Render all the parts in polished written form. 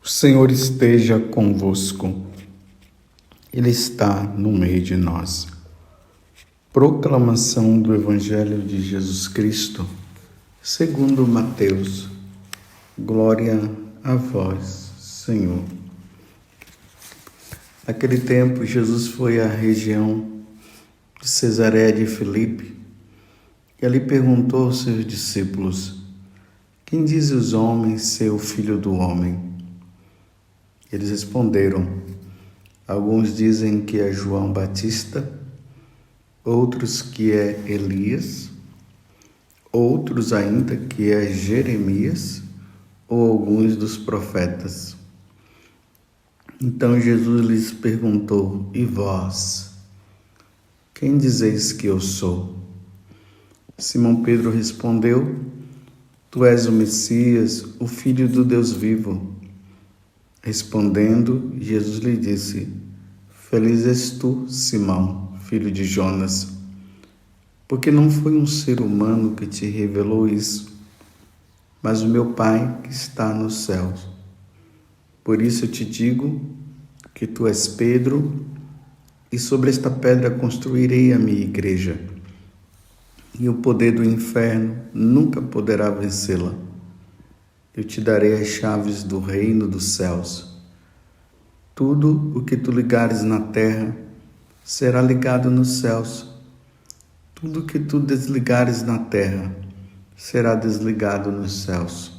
O Senhor esteja convosco, Ele está no meio de nós. Proclamação do Evangelho de Jesus Cristo, segundo Mateus. Glória a vós, Senhor. Naquele tempo, Jesus foi à região de Cesareia de Filipe e ali perguntou aos seus discípulos: quem diz os homens ser o Filho do Homem? Eles responderam: alguns dizem que é João Batista, outros que é Elias, outros ainda que é Jeremias ou alguns dos profetas. Então Jesus lhes perguntou: e vós, quem dizeis que eu sou? Simão Pedro respondeu: tu és o Messias, o Filho do Deus vivo. Respondendo, Jesus lhe disse: feliz és tu, Simão, filho de Jonas, porque não foi um ser humano que te revelou isso, mas o meu Pai que está nos céus. Por isso eu te digo que tu és Pedro, e sobre esta pedra construirei a minha igreja, e o poder do inferno nunca poderá vencê-la. Eu te darei as chaves do reino dos céus. Tudo o que tu ligares na terra será ligado nos céus. Tudo o que tu desligares na terra será desligado nos céus.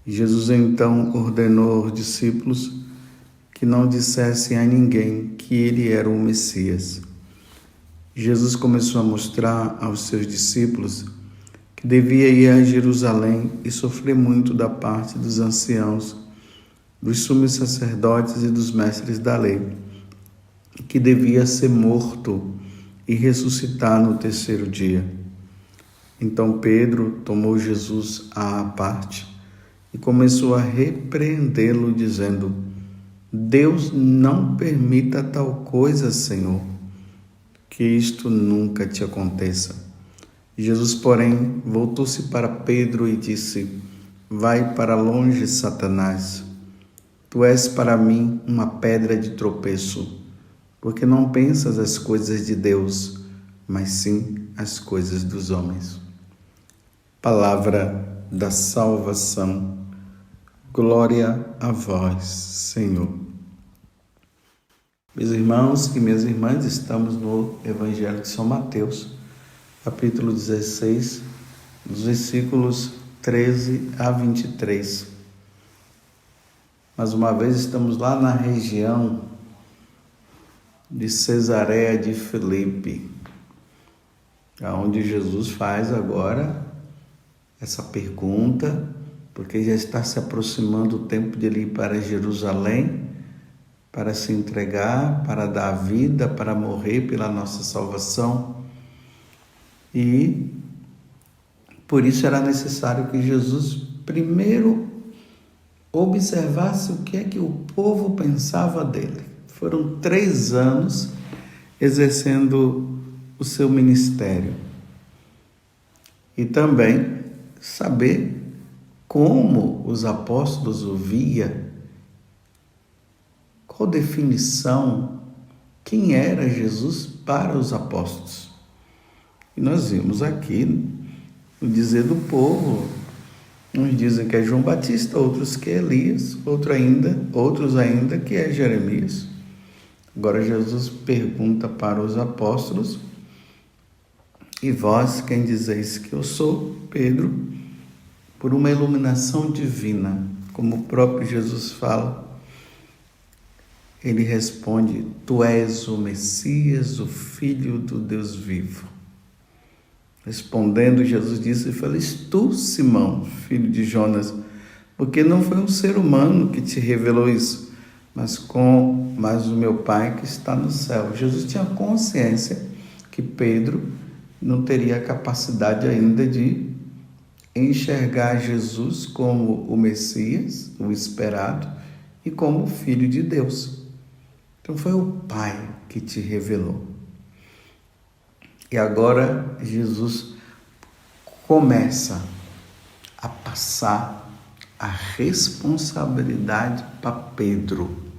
E Jesus então ordenou aos discípulos que não dissessem a ninguém que ele era o Messias. Jesus começou a mostrar aos seus discípulos que devia ir a Jerusalém e sofrer muito da parte dos anciãos, dos sumos sacerdotes e dos mestres da lei, e que devia ser morto e ressuscitar no terceiro dia. Então Pedro tomou Jesus à parte e começou a repreendê-lo, dizendo: Deus não permita tal coisa, Senhor, que isto nunca te aconteça. Jesus, porém, voltou-se para Pedro e disse: vai para longe, Satanás. Tu és para mim uma pedra de tropeço, porque não pensas as coisas de Deus, mas sim as coisas dos homens. Palavra da salvação. Glória a vós, Senhor. Meus irmãos e minhas irmãs, estamos no Evangelho de São Mateus, capítulo 16, dos versículos 13 a 23. Mais uma vez estamos lá na região de Cesareia de Filipe, onde Jesus faz agora essa pergunta, porque já está se aproximando o tempo de ele ir para Jerusalém, para se entregar, para dar a vida, para morrer pela nossa salvação. E por isso era necessário que Jesus primeiro observasse o que é que o povo pensava dele. Foram 3 anos exercendo o seu ministério. E também saber como os apóstolos o via, qual definição, quem era Jesus para os apóstolos. E nós vimos aqui o dizer do povo, uns dizem que é João Batista, outros que é Elias, outros ainda que é Jeremias. Agora Jesus pergunta para os apóstolos: e vós, quem dizeis que eu sou? Pedro, por uma iluminação divina, como o próprio Jesus fala, ele responde: tu és o Messias, o Filho do Deus vivo. Respondendo, Jesus disse: feliz tu, Simão, filho de Jonas, porque não foi um ser humano que te revelou isso, mas o meu Pai que está no céu. Jesus tinha consciência que Pedro não teria a capacidade ainda de enxergar Jesus como o Messias, o esperado, e como o Filho de Deus. Então foi o Pai que te revelou. E agora Jesus começa a passar a responsabilidade para Pedro.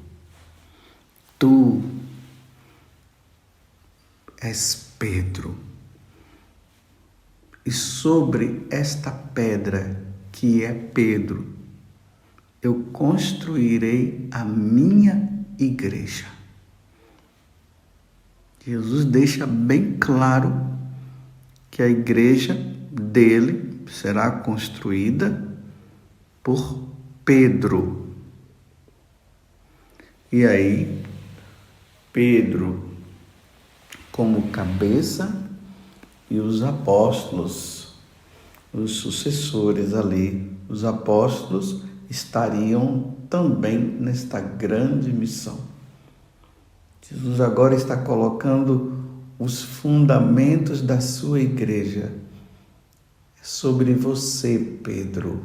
Tu és Pedro, e sobre esta pedra que é Pedro, eu construirei a minha igreja. Jesus deixa bem claro que a igreja dele será construída por Pedro. E aí, Pedro como cabeça e os apóstolos, os sucessores ali, os apóstolos estariam também nesta grande missão. Jesus agora está colocando os fundamentos da sua igreja. É sobre você, Pedro,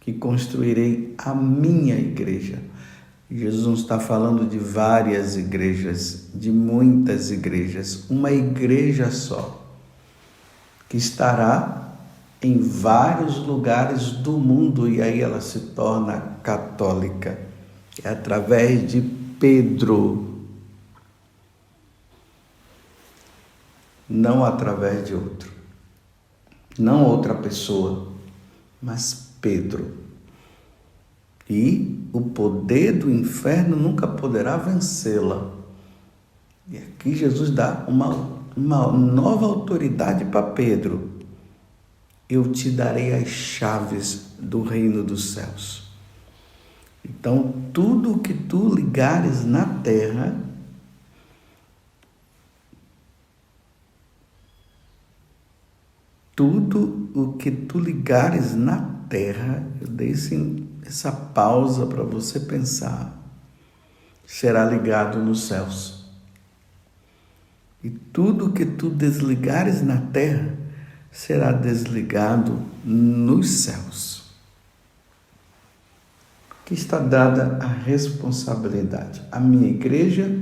que construirei a minha igreja. Jesus não está falando de várias igrejas, de muitas igrejas, uma igreja só, que estará em vários lugares do mundo, e aí ela se torna católica. É através de Pedro, não através de outro, não outra pessoa, mas Pedro. E o poder do inferno nunca poderá vencê-la. E aqui Jesus dá uma nova autoridade para Pedro. Eu te darei as chaves do reino dos céus. Então, tudo o que tu ligares na terra, tudo o que tu ligares na terra, eu dei essa pausa para você pensar, será ligado nos céus. E tudo que tu desligares na terra será desligado nos céus. Aqui está dada a responsabilidade. A minha igreja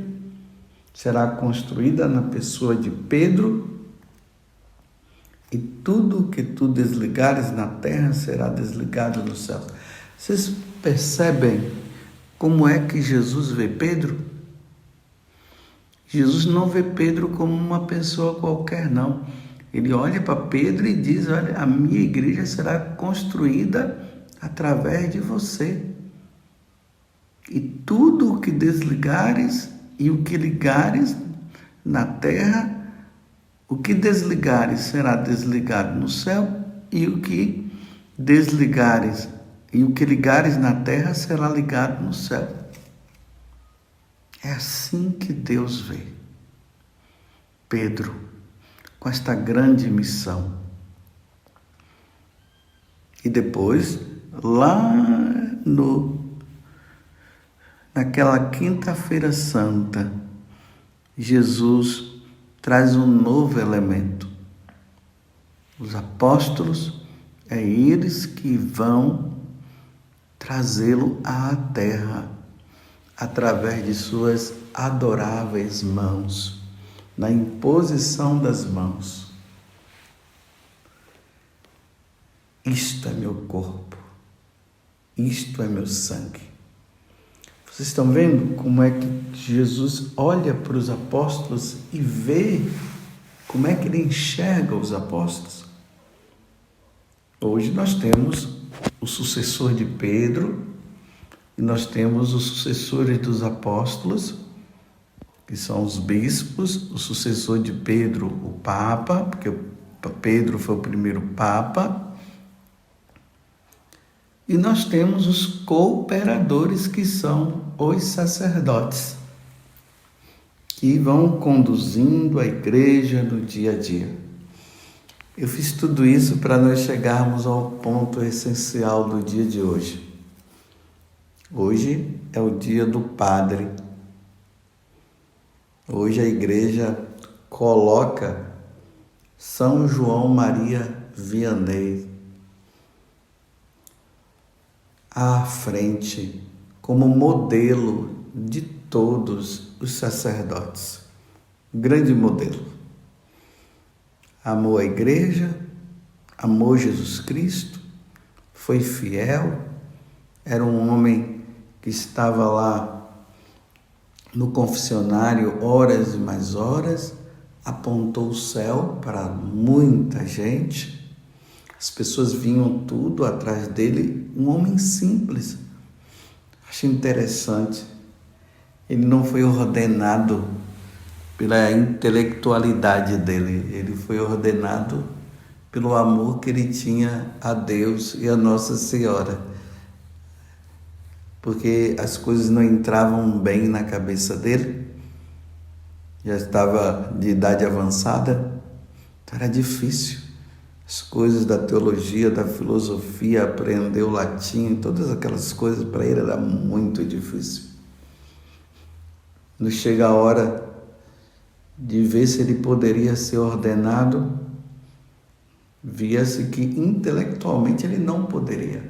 será construída na pessoa de Pedro, e tudo que tu desligares na terra será desligado nos céus. Vocês percebem como é que Jesus vê Pedro? Jesus não vê Pedro como uma pessoa qualquer, não. Ele olha para Pedro e diz, olha, a minha igreja será construída através de você. E tudo o que desligares e o que ligares na terra, o que desligares será desligado no céu, e o que desligares e o que ligares na terra será ligado no céu. É assim que Deus vê Pedro, com esta grande missão. E depois, lá naquela quinta-feira santa, Jesus traz um novo elemento. Os apóstolos, é eles que vão trazê-lo à terra, através de suas adoráveis mãos, na imposição das mãos. Isto é meu corpo, isto é meu sangue. Vocês estão vendo como é que Jesus olha para os apóstolos e vê como é que ele enxerga os apóstolos? Hoje nós temos o sucessor de Pedro e nós temos os sucessores dos apóstolos, que são os bispos, o sucessor de Pedro, o Papa, porque Pedro foi o primeiro Papa. E nós temos os cooperadores, que são os sacerdotes, que vão conduzindo a igreja no dia a dia. Eu fiz tudo isso para nós chegarmos ao ponto essencial do dia de hoje. Hoje é o dia do padre. Hoje a igreja coloca São João Maria Vianney à frente como modelo de todos os sacerdotes. Grande modelo. Amou a igreja, amou Jesus Cristo, foi fiel, era um homem que estava lá no confessionário horas e mais horas, apontou o céu para muita gente, as pessoas vinham tudo atrás dele, um homem simples. Acho interessante, ele não foi ordenado pela intelectualidade dele, ele foi ordenado pelo amor que ele tinha a Deus e a Nossa Senhora, porque as coisas não entravam bem na cabeça dele, já estava de idade avançada, então era difícil. As coisas da teologia, da filosofia, aprender o latim, todas aquelas coisas para ele era muito difícil. Quando chega a hora de ver se ele poderia ser ordenado, via-se que intelectualmente ele não poderia.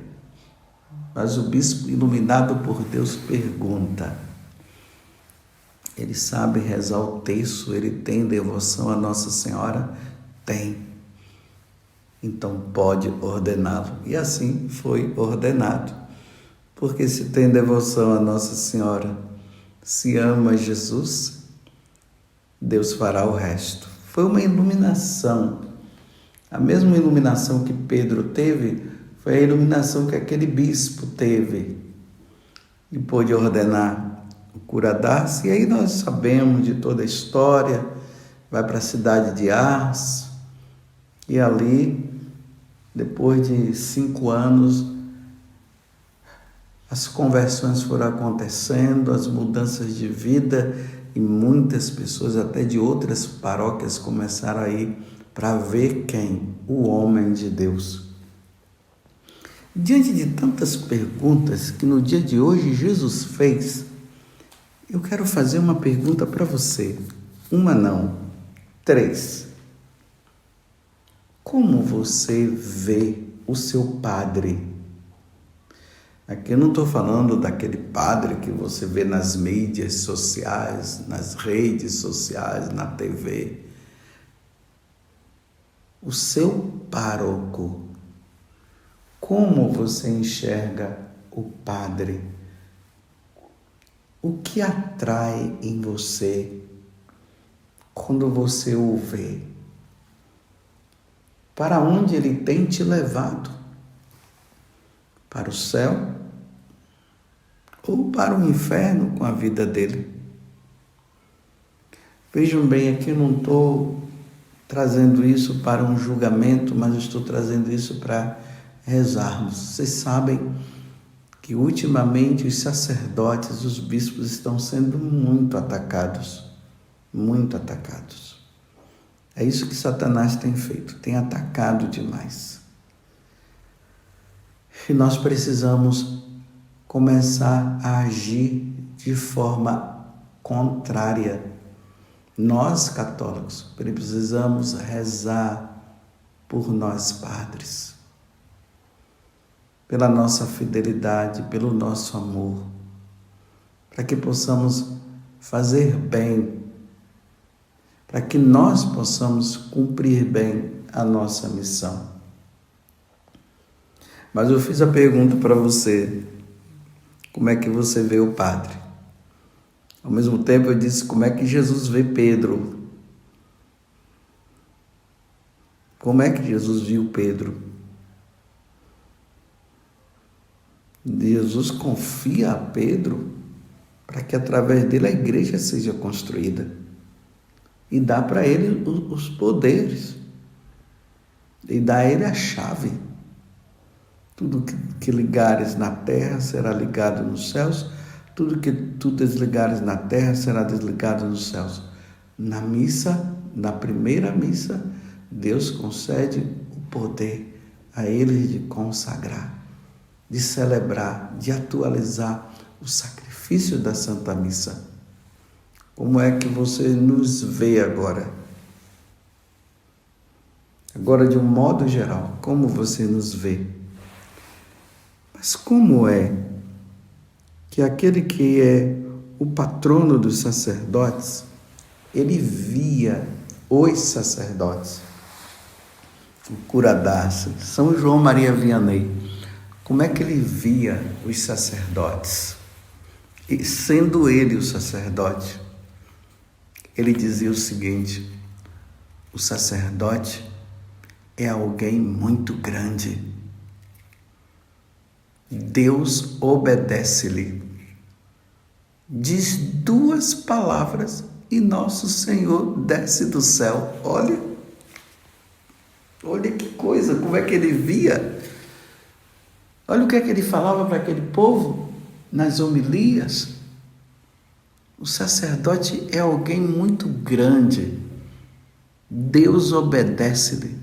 Mas o bispo, iluminado por Deus, pergunta. Ele sabe rezar o terço, ele tem devoção a Nossa Senhora? Tem. Então pode ordená-lo. E assim foi ordenado. Porque se tem devoção a Nossa Senhora, se ama Jesus, Deus fará o resto. Foi uma iluminação. A mesma iluminação que Pedro teve, foi a iluminação que aquele bispo teve. E pôde ordenar o cura d'Ars. E aí nós sabemos de toda a história. Vai para a cidade de Ars. E ali, depois de 5 anos, as conversões foram acontecendo, as mudanças de vida, e muitas pessoas até de outras paróquias começaram a ir para ver quem? O homem de Deus. Diante de tantas perguntas que no dia de hoje Jesus fez, eu quero fazer uma pergunta para você. Uma não, 3. Como você vê o seu padre? Aqui eu não estou falando daquele padre que você vê nas mídias sociais, nas redes sociais, na TV. O seu pároco. Como você enxerga o padre? O que atrai em você quando você o vê? Para onde ele tem te levado? Para o céu ou para o inferno com a vida dele? Vejam bem, aqui eu não estou trazendo isso para um julgamento, mas eu estou trazendo isso para rezarmos. Vocês sabem que ultimamente os sacerdotes, os bispos estão sendo muito atacados. Muito atacados. É isso que Satanás tem feito, tem atacado demais. E nós precisamos começar a agir de forma contrária. Nós, católicos, precisamos rezar por nós, padres, pela nossa fidelidade, pelo nosso amor, para que possamos fazer bem, para que nós possamos cumprir bem a nossa missão. Mas eu fiz a pergunta para você, como é que você vê o padre? Ao mesmo tempo eu disse, como é que Jesus vê Pedro? Como é que Jesus viu Pedro? Jesus confia a Pedro para que através dele a igreja seja construída. E dá para ele os poderes. E dá a ele a chave. Tudo que ligares na terra será ligado nos céus. Tudo que tu desligares na terra será desligado nos céus. Na missa, na primeira missa, Deus concede o poder a eles de consagrar, de celebrar, de atualizar o sacrifício da Santa Missa. Como é que você nos vê agora? Agora, de um modo geral, como você nos vê? Mas como é que aquele que é o patrono dos sacerdotes, ele via os sacerdotes, o cura d'Ars, São João Maria Vianney, como é que ele via os sacerdotes. E sendo ele o sacerdote, ele dizia o seguinte: o sacerdote é alguém muito grande. Deus obedece-lhe. Diz 2 palavras e nosso Senhor desce do céu. Olha que coisa, como é que ele via. Olha o que é que ele falava para aquele povo nas homilias. O sacerdote é alguém muito grande. Deus obedece-lhe.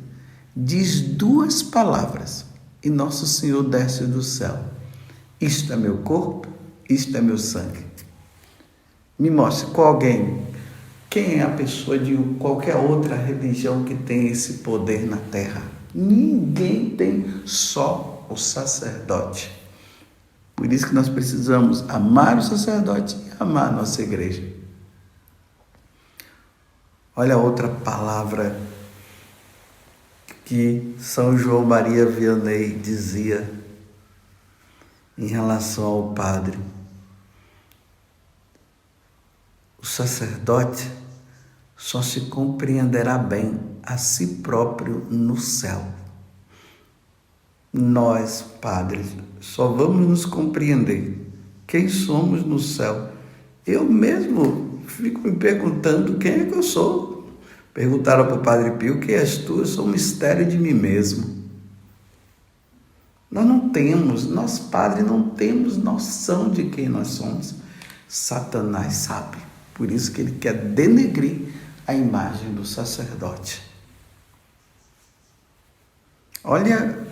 Diz 2 palavras e nosso Senhor desce do céu. Isto é meu corpo, isto é meu sangue. Me mostre quem é a pessoa de qualquer outra religião que tem esse poder na terra. Ninguém tem, só o sacerdote. Por isso que nós precisamos amar o sacerdote e amar a nossa igreja. Olha a outra palavra que São João Maria Vianney dizia em relação ao padre. O sacerdote só se compreenderá bem a si próprio no céu. Nós, padres, só vamos nos compreender quem somos no céu. Eu mesmo fico me perguntando quem é que eu sou. Perguntaram para o Padre Pio: quem és tu? Eu sou um mistério de mim mesmo. Nós padres não temos noção de quem nós somos. Satanás sabe. Por isso que ele quer denegrir a imagem do sacerdote. Olha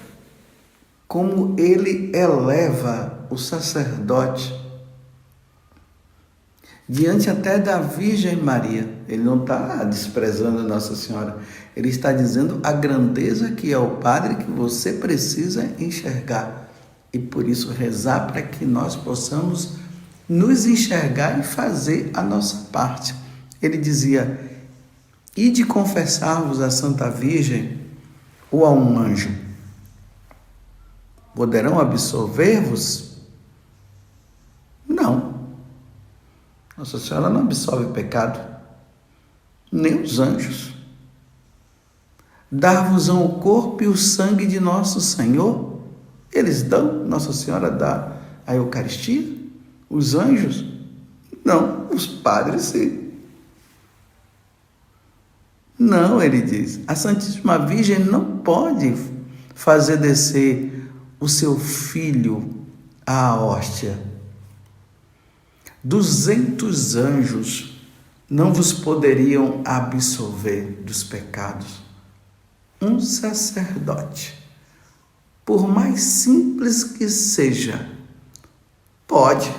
como ele eleva o sacerdote diante até da Virgem Maria. Ele não está desprezando Nossa Senhora. Ele está dizendo a grandeza que é o Padre que você precisa enxergar. E por isso rezar para que nós possamos nos enxergar e fazer a nossa parte. Ele dizia: ide confessar-vos à Santa Virgem ou a um anjo. Poderão absolver-vos? Não. Nossa Senhora não absolve pecado, nem os anjos. Dar-vos-ão o corpo e o sangue de nosso Senhor? Eles dão, Nossa Senhora dá a Eucaristia? Os anjos? Não, os padres sim. Não, ele diz, a Santíssima Virgem não pode fazer descer o seu filho à hóstia. 200 anjos não vos poderiam absolver dos pecados. Um sacerdote, por mais simples que seja, pode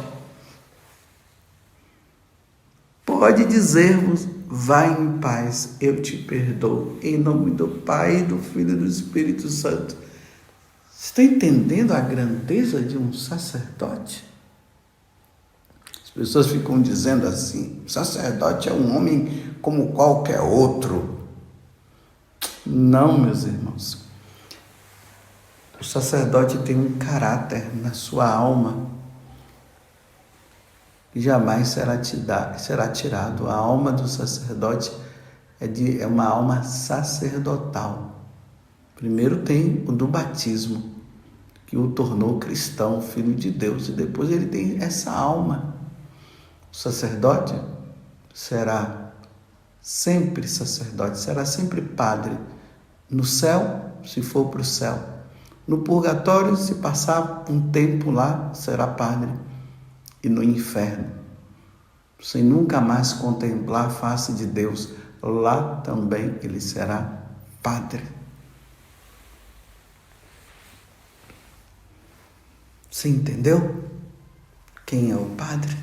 dizer-vos: vai em paz, eu te perdoo, em nome do Pai, do Filho e do Espírito Santo. Você está entendendo a grandeza de um sacerdote? As pessoas ficam dizendo assim: o sacerdote é um homem como qualquer outro. Não, meus irmãos. O sacerdote tem um caráter na sua alma que jamais será tirado. A alma do sacerdote é uma alma sacerdotal. Primeiro tem o do batismo, que o tornou cristão, filho de Deus, e depois ele tem essa alma. O sacerdote será sempre sacerdote, será sempre padre. No céu, se for para o céu. No purgatório, se passar um tempo lá, será padre. E no inferno, sem nunca mais contemplar a face de Deus, lá também ele será padre. Você entendeu quem é o padre?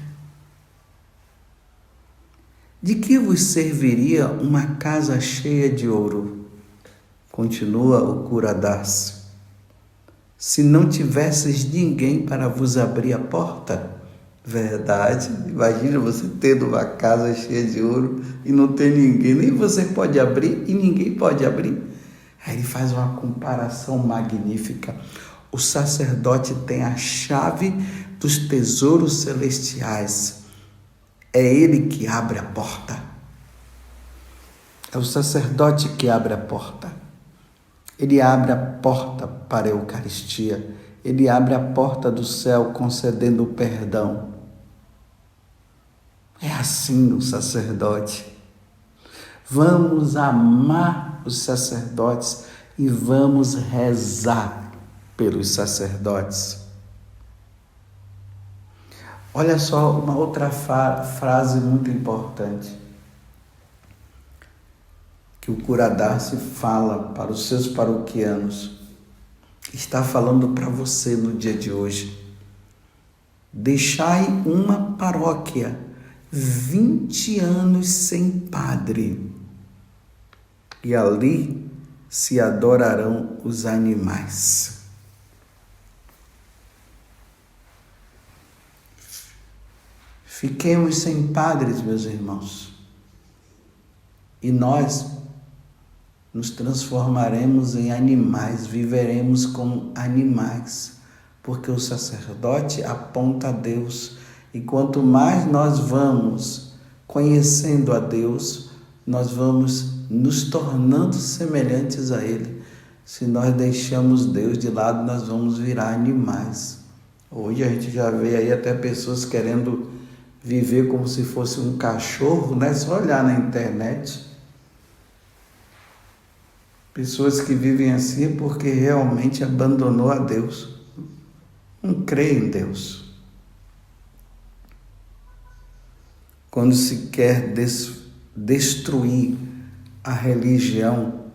De que vos serviria uma casa cheia de ouro? Continua o cura d'Ars. Se não tivesses ninguém para vos abrir a porta? Verdade. Imagina você tendo uma casa cheia de ouro e não ter ninguém. Nem você pode abrir e ninguém pode abrir. Aí ele faz uma comparação magnífica. O sacerdote tem a chave dos tesouros celestiais. É ele que abre a porta. É o sacerdote que abre a porta. Ele abre a porta para a Eucaristia. Ele abre a porta do céu concedendo o perdão. É assim o sacerdote. Vamos amar os sacerdotes e vamos rezar pelos sacerdotes. Olha só uma outra frase muito importante que o cura Darcy fala para os seus paroquianos. Está falando para você no dia de hoje. Deixai uma paróquia 20 anos sem padre, e ali se adorarão os animais. Fiquemos sem padres, meus irmãos, e nós nos transformaremos em animais, viveremos como animais, porque o sacerdote aponta a Deus, e quanto mais nós vamos conhecendo a Deus, nós vamos nos tornando semelhantes a Ele. Se nós deixamos Deus de lado, nós vamos virar animais. Hoje a gente já vê aí até pessoas querendo viver como se fosse um cachorro, né? Só olhar na internet. Pessoas que vivem assim porque realmente abandonou a Deus. Não crê em Deus. Quando se quer destruir a religião,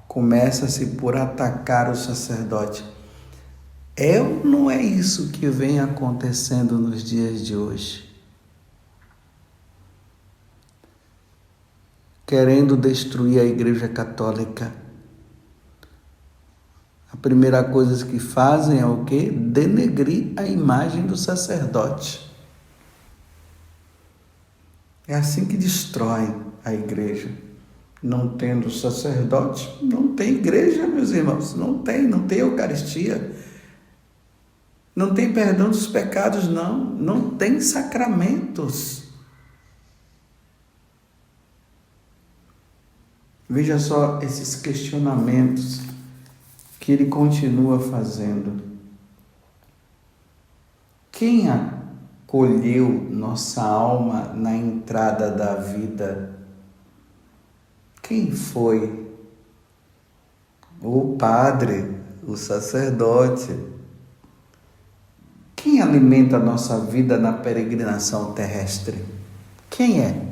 começa-se por atacar o sacerdote. É ou não é isso que vem acontecendo nos dias de hoje? Querendo destruir a Igreja Católica. A primeira coisa que fazem é o quê? Denegrir a imagem do sacerdote. É assim que destrói a igreja. Não tendo sacerdote, não tem igreja, meus irmãos. Não tem Eucaristia. Não tem perdão dos pecados, não tem sacramentos. Veja só esses questionamentos que ele continua fazendo. Quem acolheu nossa alma na entrada da vida? Quem foi? O padre, o sacerdote. Quem alimenta a nossa vida na peregrinação terrestre? Quem é?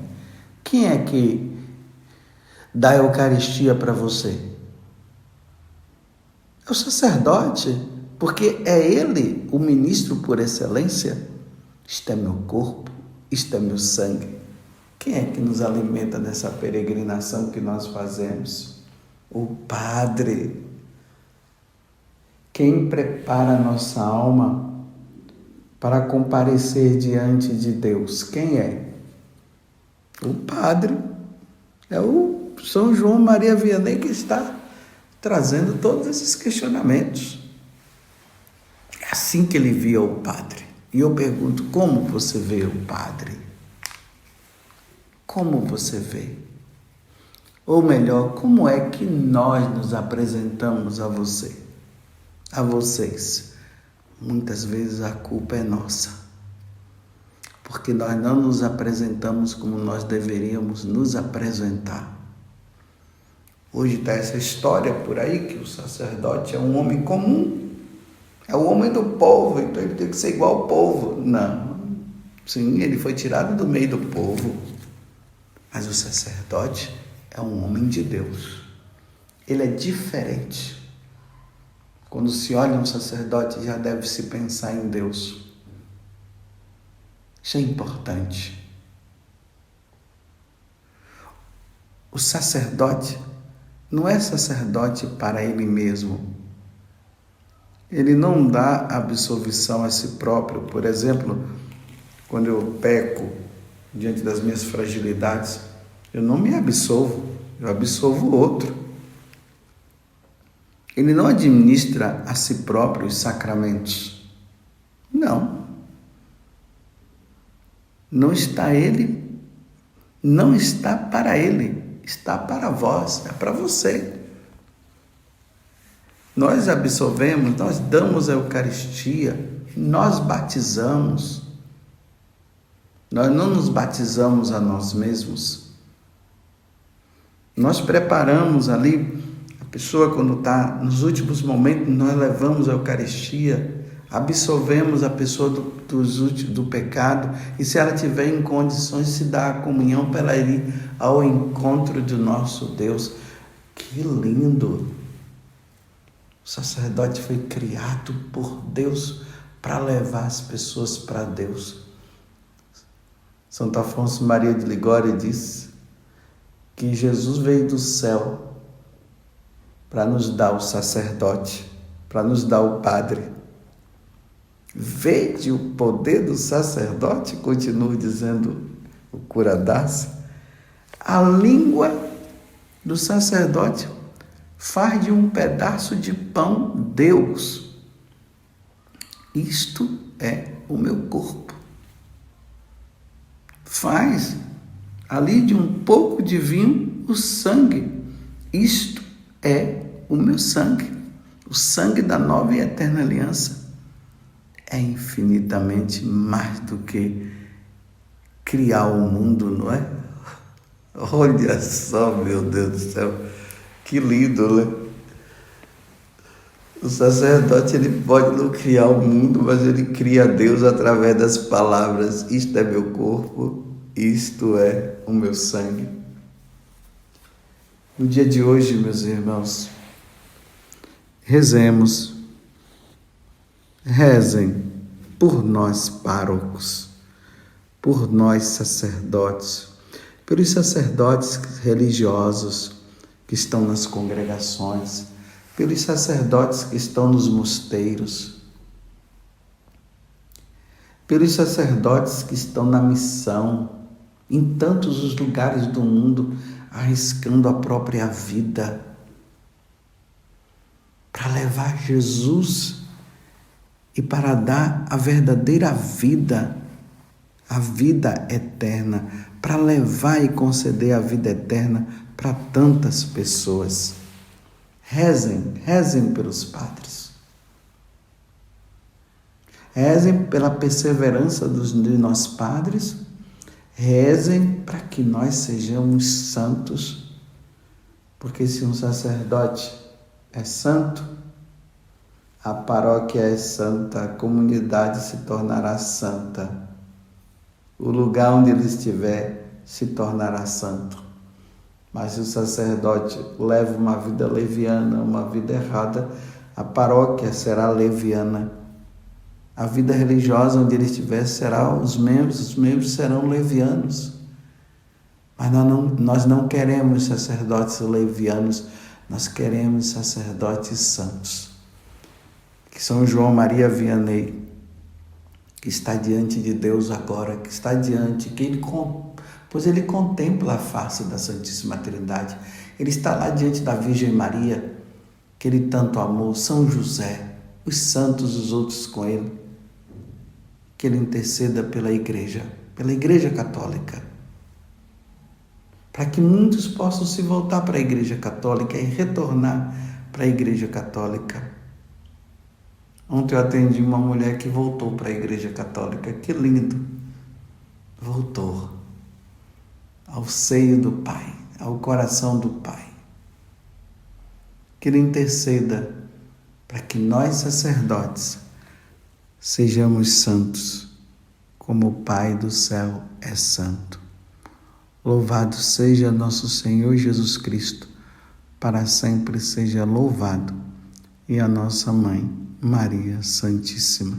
Quem é que dá a Eucaristia para você? É o sacerdote, porque é ele o ministro por excelência. Isto é meu corpo, isto é meu sangue. Quem é que nos alimenta nessa peregrinação que nós fazemos? O Padre. Quem prepara a nossa alma para comparecer diante de Deus? Quem é? O Padre. É o São João Maria Vianney que está trazendo todos esses questionamentos. É assim que ele via o Padre. E eu pergunto, como você vê o Padre? Como você vê? Ou melhor, como é que nós nos apresentamos a você? A vocês? Muitas vezes a culpa é nossa. Porque nós não nos apresentamos como nós deveríamos nos apresentar. Hoje está essa história por aí que o sacerdote é um homem comum. É o homem do povo, então ele tem que ser igual ao povo. Não. Sim, ele foi tirado do meio do povo. Mas o sacerdote é um homem de Deus. Ele é diferente. Quando se olha um sacerdote, já deve se pensar em Deus. Isso é importante. O sacerdote não é sacerdote para ele mesmo. Ele não dá absolvição a si próprio. Por exemplo, quando eu peco diante das minhas fragilidades, eu não me absolvo, eu absolvo o outro. Ele não administra a si próprio os sacramentos. Não. Não está para ele, está para vós, é para você. Nós absolvemos, nós damos a Eucaristia, nós batizamos. Nós não nos batizamos a nós mesmos. Nós preparamos ali, a pessoa quando está nos últimos momentos, nós levamos a Eucaristia, absolvemos a pessoa do pecado, e se ela tiver em condições, se dá a comunhão para ela ir ao encontro do nosso Deus. Que lindo! O sacerdote foi criado por Deus para levar as pessoas para Deus. Santo Afonso Maria de Ligório disse que Jesus veio do céu para nos dar o sacerdote, para nos dar o padre. Vede o poder do sacerdote, continua dizendo o cura Darcy. A língua do sacerdote faz de um pedaço de pão Deus. Isto é o meu corpo. Faz ali de um pouco de vinho o sangue. Isto é o meu sangue. O sangue da nova e eterna aliança. É infinitamente mais do que criar o mundo, não é? Olha só, meu Deus do céu, que lindo, né? O sacerdote, ele pode não criar o mundo, mas ele cria Deus através das palavras. Isto é meu corpo, isto é o meu sangue. No dia de hoje, meus irmãos, rezemos. Rezem por nós párocos, por nós sacerdotes, pelos sacerdotes religiosos que estão nas congregações, pelos sacerdotes que estão nos mosteiros, pelos sacerdotes que estão na missão, em tantos os lugares do mundo, arriscando a própria vida para levar Jesus e para dar a verdadeira vida, a vida eterna, para levar e conceder a vida eterna para tantas pessoas. Rezem pelos padres. Rezem pela perseverança de nós padres. Rezem para que nós sejamos santos, porque se um sacerdote é santo, a paróquia é santa, a comunidade se tornará santa. O lugar onde ele estiver se tornará santo. Mas se o sacerdote leva uma vida leviana, uma vida errada, a paróquia será leviana. A vida religiosa onde ele estiver será os membros serão levianos. Mas nós não queremos sacerdotes levianos, nós queremos sacerdotes santos. Que São João Maria Vianney, que está diante de Deus agora, que está diante, pois ele contempla a face da Santíssima Trindade. Ele está lá diante da Virgem Maria, que ele tanto amou, São José, os santos, os outros com ele, que ele interceda pela Igreja Católica, para que muitos possam se voltar para a Igreja Católica e retornar para a Igreja Católica. Ontem eu atendi uma mulher que voltou para a Igreja Católica. Que lindo! Voltou ao seio do Pai, ao coração do Pai. Que Ele interceda para que nós, sacerdotes, sejamos santos, como o Pai do céu é santo. Louvado seja nosso Senhor Jesus Cristo, para sempre seja louvado, e a nossa Mãe, Maria Santíssima.